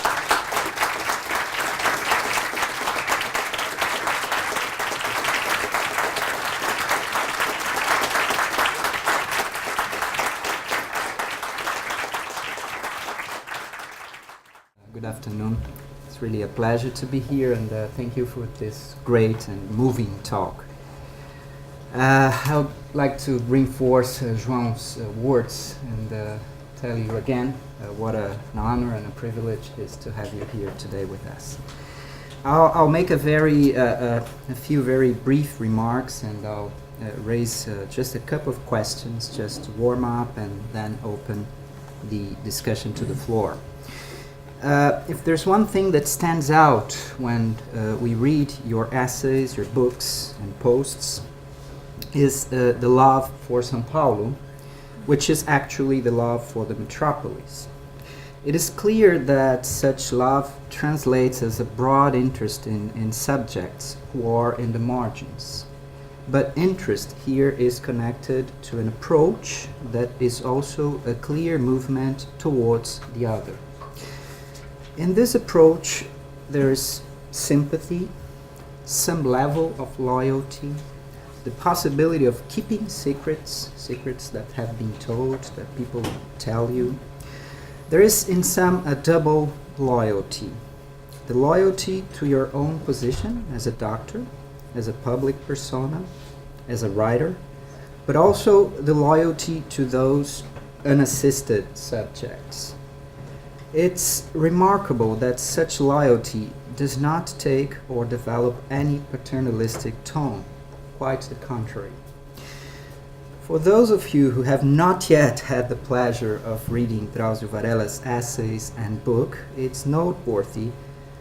S9: Good afternoon. It's really a pleasure to be here, and thank you for this great and moving talk. I would like to reinforce João's words and tell you again what an honor and a privilege it is to have you here today with us. I'll make a few very brief remarks, and I'll raise just a couple of questions just to warm up and then open the discussion to the floor. If there's one thing that stands out when we read your essays, your books and posts, is the love for São Paulo, which is actually the love for the metropolis. It is clear that such love translates as a broad interest in subjects who are in the margins. But interest here is connected to an approach that is also a clear movement towards the other. In this approach, there is sympathy, some level of loyalty, the possibility of keeping secrets that have been told, that people tell you. There is in some a double loyalty. The loyalty to your own position as a doctor, as a public persona, as a writer, but also the loyalty to those unassisted subjects. It's remarkable that such loyalty does not take or develop any paternalistic tone, quite the contrary. For those of you who have not yet had the pleasure of reading Drauzio Varela's essays and book, it's noteworthy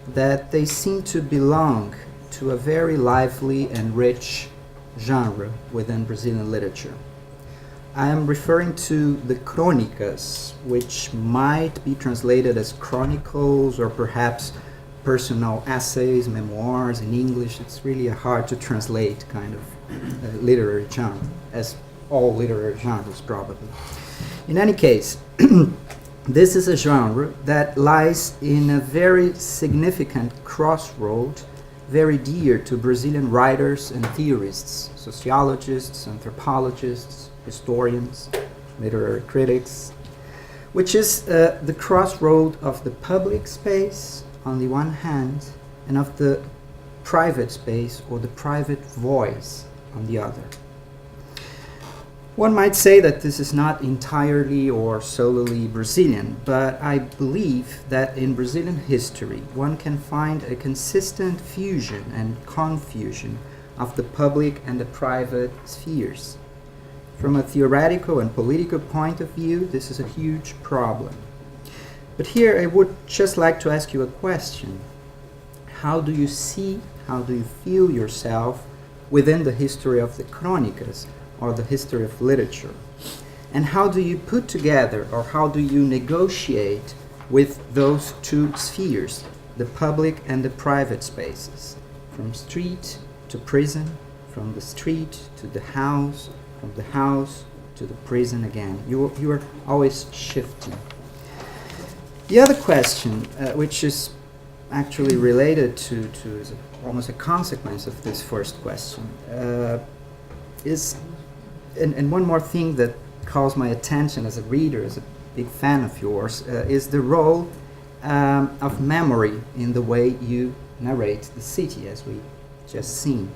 S9: that they seem to belong to a very lively and rich genre within Brazilian literature. I am referring to the crônicas, which might be translated as chronicles or perhaps personal essays, memoirs in English. It's really a hard to translate kind of literary genre, as all literary genres probably. In any case, this is a genre that lies in a very significant crossroad, very dear to Brazilian writers and theorists, sociologists, anthropologists, historians, literary critics, which is the crossroad of the public space on the one hand and of the private space or the private voice on the other. One might say that this is not entirely or solely Brazilian, but I believe that in Brazilian history one can find a consistent fusion and confusion of the public and the private spheres. From a theoretical and political point of view, this is a huge problem. But here I would just like to ask you a question. How do you see, how do you feel yourself within the history of the Crônicas, or the history of literature? And how do you put together, or how do you negotiate with those two spheres, the public and the private spaces, from street to prison, from the street to the house, from the house to the prison again? You are always shifting. The other question, which is actually related to is almost a consequence of this first question, is and one more thing that calls my attention as a reader, as a big fan of yours, is the role of memory in the way you narrate the city, as we just seen.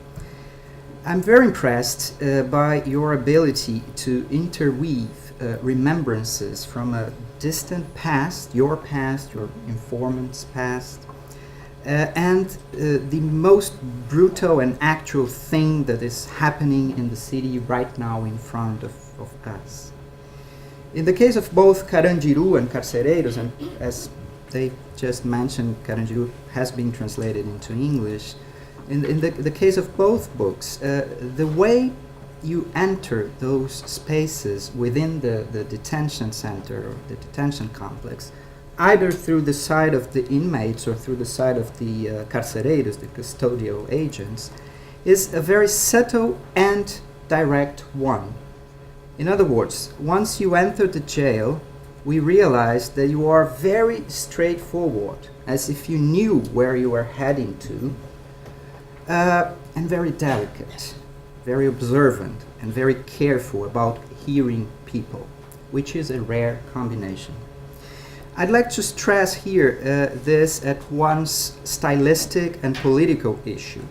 S9: I'm very impressed by your ability to interweave remembrances from a distant past, your informant's past, and the most brutal and actual thing that is happening in the city right now in front of us. In the case of both Carandiru and Carcereiros, and as they just mentioned, Carandiru has been translated into English, in the case of both books, the way you enter those spaces within the detention center or the detention complex, either through the side of the inmates or through the side of the carcereiros, the custodial agents, is a very subtle and direct one. In other words, once you enter the jail, we realize that you are very straightforward, as if you knew where you were heading to, and very delicate, very observant, and very careful about hearing people, which is a rare combination. I'd like to stress here this at once stylistic and political issue.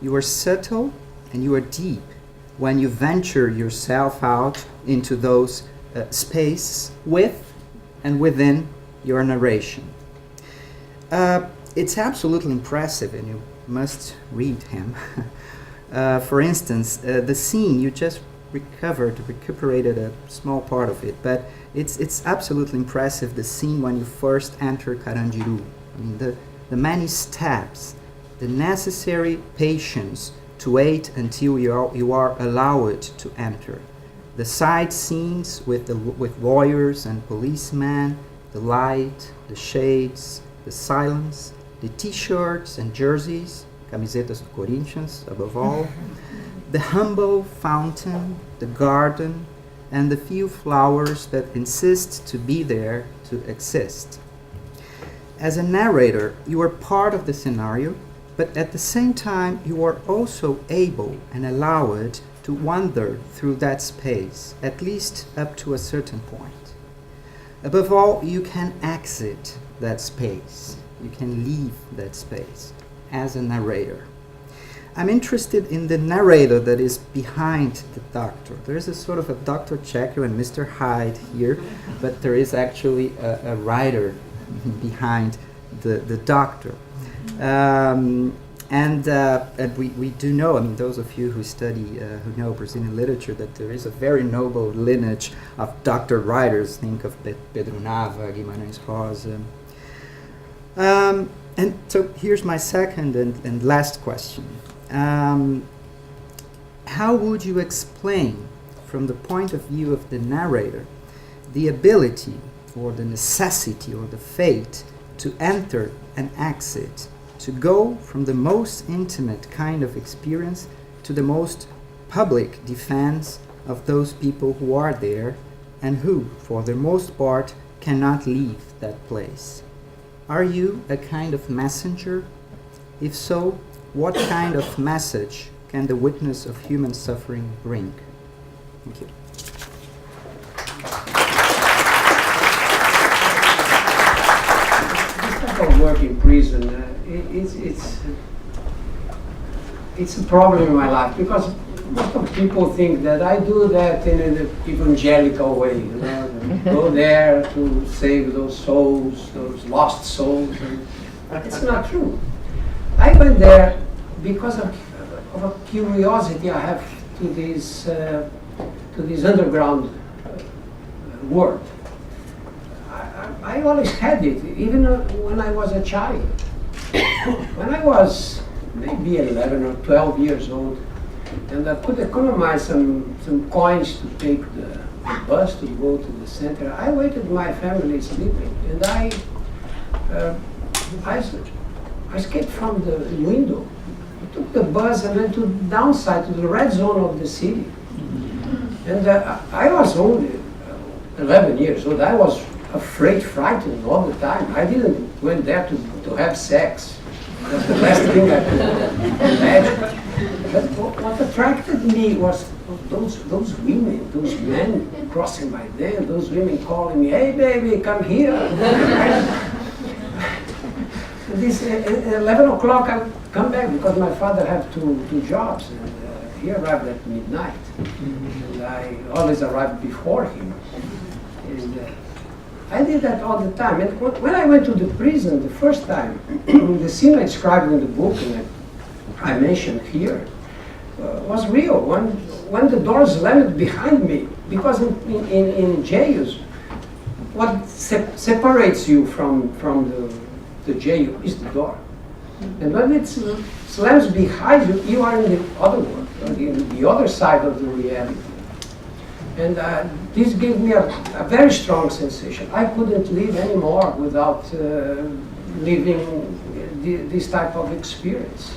S9: You are subtle and you are deep when you venture yourself out into those spaces with and within your narration. It's absolutely impressive, and you must read him. For instance, the scene, you just recuperated a small part of it, but It's absolutely impressive, the scene when you first enter Carandiru. I mean, the many steps, the necessary patience to wait until you are allowed to enter. The side scenes with lawyers and policemen, the light, the shades, the silence, the t-shirts and jerseys, camisetas do Corinthians above all, the humble fountain, the garden, and the few flowers that insist to be there to exist. As a narrator, you are part of the scenario, but at the same time, you are also able and allowed to wander through that space, at least up to a certain point. Above all, you can exit that space. You can leave that space as a narrator. I'm interested in the narrator that is behind the doctor. There is a sort of a Dr. Jekyll and Mr. Hyde here, but there is actually a writer behind the doctor. And we do know, I mean, those of you who study, who know Brazilian literature, that there is a very noble lineage of doctor writers. Think of Pedro Nava, Guimarães Rosa. And so here's my second and last question. How would you explain, from the point of view of the narrator, the ability or the necessity or the fate to enter and exit, to go from the most intimate kind of experience to the most public defense of those people who are there and who, for the most part, cannot leave that place? Are you a kind of messenger? If so, what kind of message can the witness of human suffering bring? Thank you.
S2: This type of work in prison, it's a problem in my life, because most of people think that I do that in an evangelical way, you know, go there to save those souls, those lost souls. And it's not true. I went there because of a curiosity I have to this underground world. I always had it, even when I was a child. When I was maybe 11 or 12 years old, and I could economize some coins to take the bus to go to the center, I waited my family sleeping, and I escaped from the window. I took the bus and went to the downside, to the red zone of the city. And I was only 11 years old. I was afraid, frightened all the time. I didn't went there to have sex. That's the last thing I could imagine. But what attracted me was those women, those men crossing by there, those women calling me, "Hey baby, come here." This 11 o'clock I come back because my father had two jobs, and he arrived at midnight, and I always arrived before him. And I did that all the time. And when I went to the prison the first time, the scene I described in the book and I mentioned here was real. When the doors slammed behind me, because in jails, what separates you from the jail is the door. And when it slams behind you, you are in the other world, in the other side of the reality. And this gave me a very strong sensation. I couldn't live anymore without living this type of experience.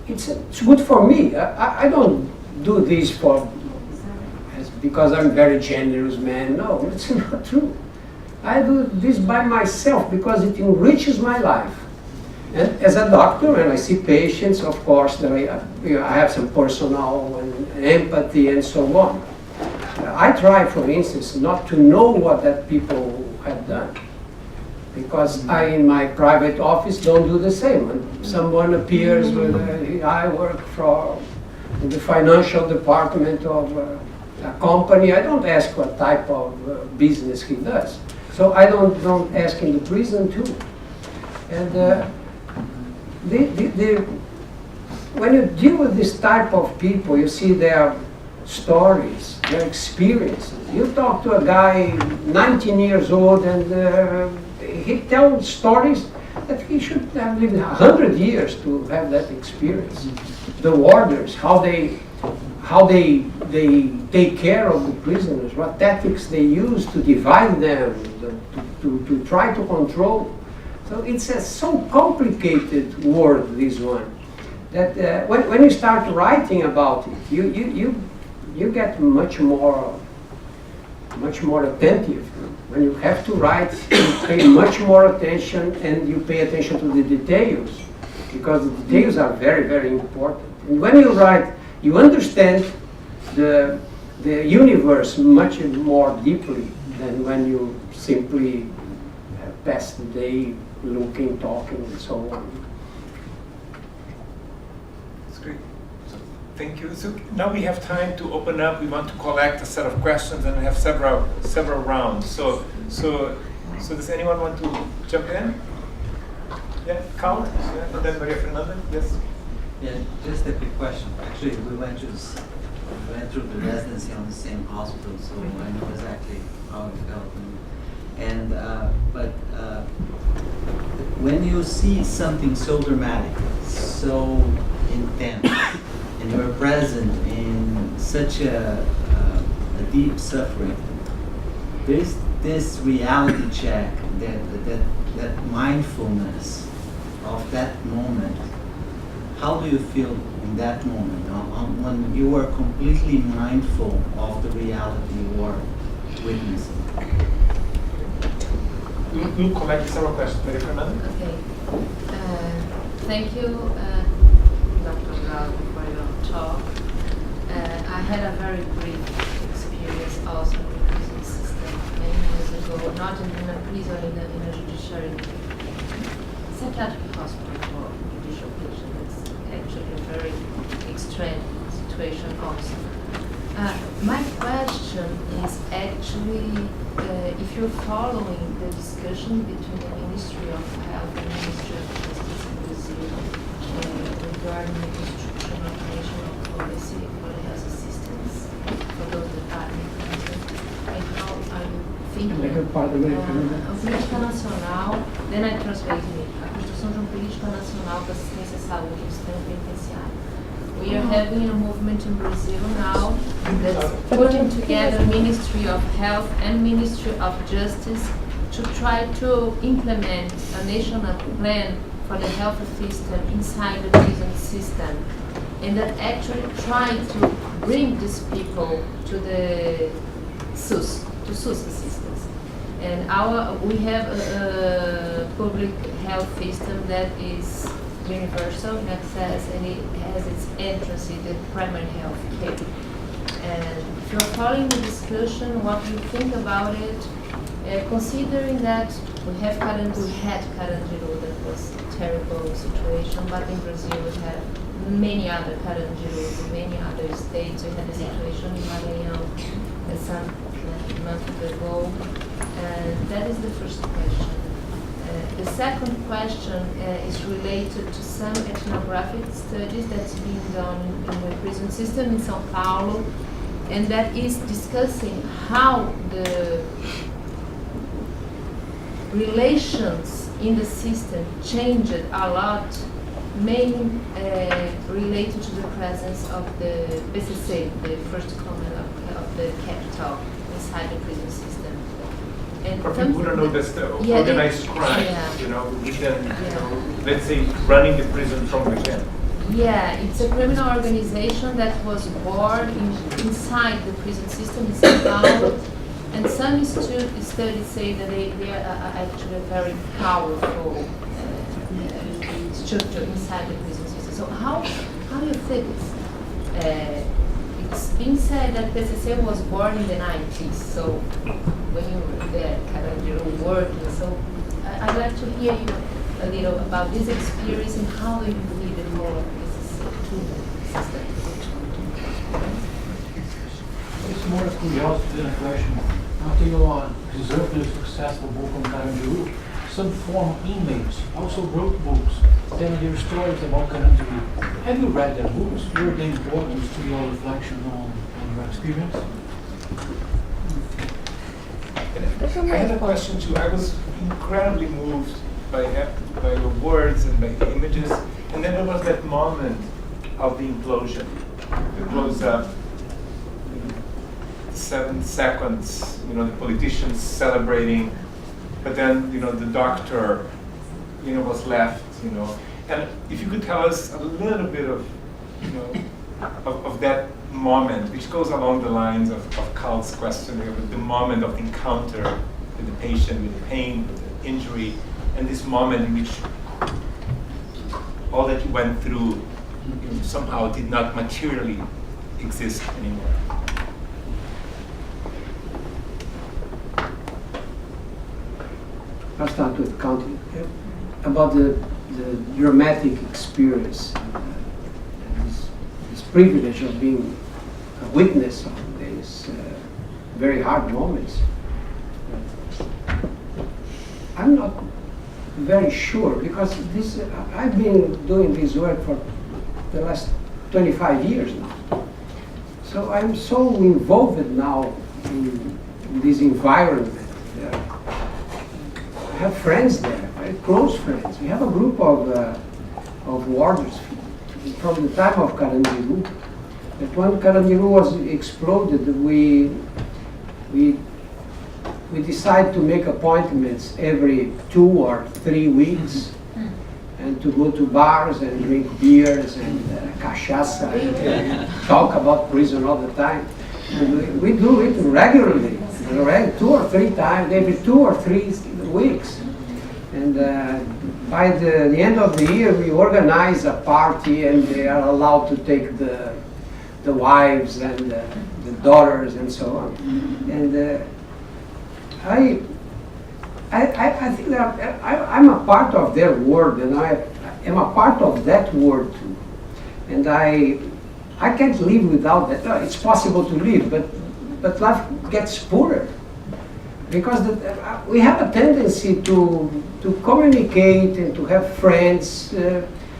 S2: It's good for me. I don't do this because I'm a very generous man. No, it's not true. I do this by myself because it enriches my life. And as a doctor, when I see patients, of course, that I have some personal and empathy and so on. I try, for instance, not to know what that people have done, because I, in my private office, don't do the same. When someone appears with I work for the financial department of a company, I don't ask what type of business he does. So I don't ask in the prison too. And when you deal with this type of people, you see they are stories, their experiences. You talk to a guy 19 years old and he tells stories that he should have lived 100 years to have that experience. The warders, how they take care of the prisoners, what tactics they use to divide them, to try to control. So it's a so complicated world, this one, that when you start writing about it, you get much more attentive. When you have to write, you pay much more attention, and you pay attention to the details, because the details are very, very important. And when you write, you understand the universe much more deeply than when you simply pass the day looking, talking, and so on.
S1: That's great. So, thank you. So now we have time to open up. We want to collect a set of questions and have several rounds. So does anyone want to jump in? Yeah, Count? Yeah, and then Maria Fernanda? Yes.
S10: Yeah, just a quick question. Actually, we went through the residency on the same hospital, so I know exactly how it felt. But when you see something so dramatic, so intense, and you're present in such a deep suffering, there's this reality check, that mindfulness of that moment. How do you feel in that moment, when you are completely mindful of the reality you are witnessing?
S1: We'll collect several questions. Maria Fernanda?
S11: Okay. Thank you, Dr. Bravo, for your talk. I had a very brief experience also in the prison system many years ago, not in a prison, in a judiciary psychiatric hospital for judicial patients. It's actually a very extreme situation also. My question is actually if you're following the discussion between the Ministry of Health and Ministry of Justice in Brazil regarding the construction of national policy for the health assistance for those departments, and how are you thinking a política nacional, then I translate it, a construção de uma política nacional para assistência à saúde no sistema penitenciário. We are having a movement in Brazil now that's putting together Ministry of Health and Ministry of Justice to try to implement a national plan for the health system inside the prison system, and that actually try to bring these people to the SUS assistance. And we have a public health system that is universal in access, and it has its entrance in the primary health care. And if you're following the discussion, what do you think about it? Considering that we had Carandiru, that was a terrible situation, but in Brazil we had many other Carandirus in many other states. We had a situation in Maranhão some months ago, and that is the first question. The second question is related to some ethnographic studies that's being done in the prison system in São Paulo, and that is discussing how the relations in the system changed a lot, mainly related to the presence of the PCC, the first command of the capital inside the prison system. And
S1: for people who don't know, that's the organized crime, let's say running the prison from within.
S11: Yeah, it's a criminal organization that was born inside the prison system in São Paulo, and some studies say that they are actually a very powerful structure inside the prison system. So how do you think this? It's been said that PCC was born in the 90s, so when you were there, kind of your working. So I'd like to hear you a little about this experience and how you believe the role of PCC to the system.
S12: It's more a curiosity than a question. After your deservedly successful book on Carandiru, some former inmates also wrote books telling their stories about Carandiru. Have you read their books? Were they important to your reflection on experience?
S1: I had a question too. I was incredibly moved by your words and by the images, and then there was that moment of the implosion. The close-up, 7 seconds. The politicians celebrating, but then the doctor, was left. And if you could tell us a little bit of, of that moment, which goes along the lines of Carl's questioning, of the moment of encounter with the patient, with the pain, with the injury, and this moment in which all that you went through somehow did not materially exist anymore.
S2: I'll start with counting about the dramatic experience, this privilege of being a witness of these very hard moments. I'm not very sure, because I've been doing this work for the last 25 years now. So I'm so involved now in this environment. I have friends there, very close friends. We have a group of warders from the time of Carandiru. That when Carandiru was exploded, we decided to make appointments every 2 or 3 weeks, and to go to bars and drink beers and cachaça and talk about prison all the time. And we do it regularly, 2 or 3 times, every 2 or 3 weeks. And by the end of the year, we organize a party, and they are allowed to take the wives and the daughters and so on. And I think that I'm a part of their world, and I am a part of that world too. And I can't live without that. It's possible to live, but life gets poorer, because we have a tendency to communicate and to have friends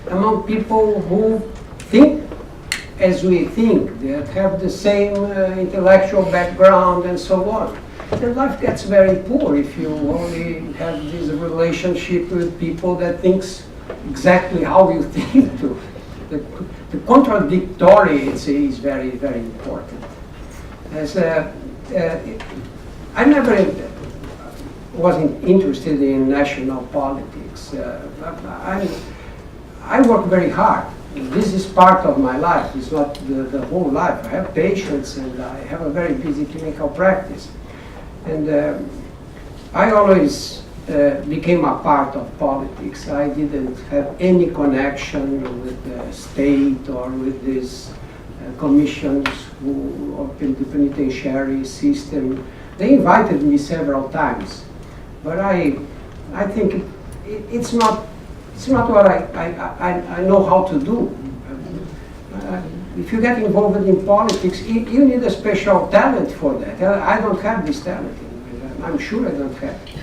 S2: among people who think as we think, that have the same intellectual background and so on. And life gets very poor if you only have this relationship with people that thinks exactly how you think too. The contradictory is very, very important. I never wasn't interested in national politics. I work very hard. This is part of my life. It's not the whole life. I have patients, and I have a very busy clinical practice. And I always became a part of politics. I didn't have any connection with the state or with these commissions of the penitentiary system. They invited me several times, but I think it's not what I know how to do. If you get involved in politics, you need a special talent for that. I don't have this talent. I'm sure I don't have it.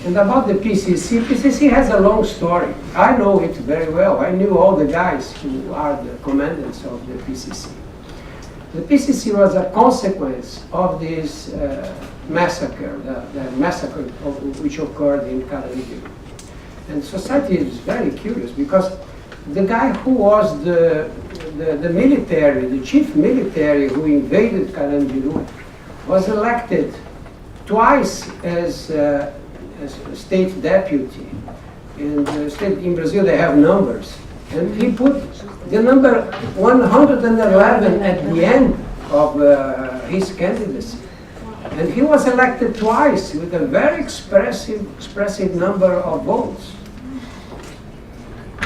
S2: And about the PCC has a long story. I know it very well. I knew all the guys who are the commandants of the PCC. The PCC was a consequence of this massacre, the massacre which occurred in Carandiru. And society is very curious, because the guy who was the military, the chief military who invaded Carandiru, was elected twice as state deputy. In Brazil they have numbers. And he put the number 111 at the end of his candidacy. And he was elected twice with a very expressive number of votes.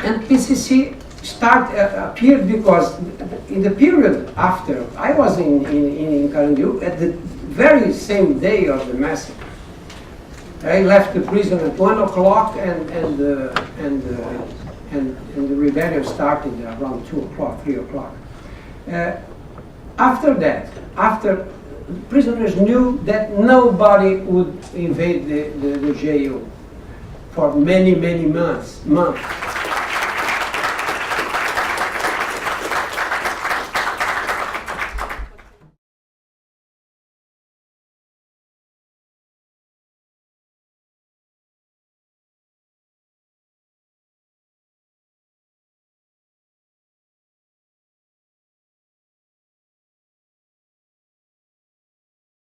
S2: And PCC appeared because in the period after, I was in Carandiru at the very same day of the massacre. I left the prison at 1 o'clock, and the rebellion started around 2 o'clock, 3 o'clock. After that, prisoners knew that nobody would invade the jail for many, many months.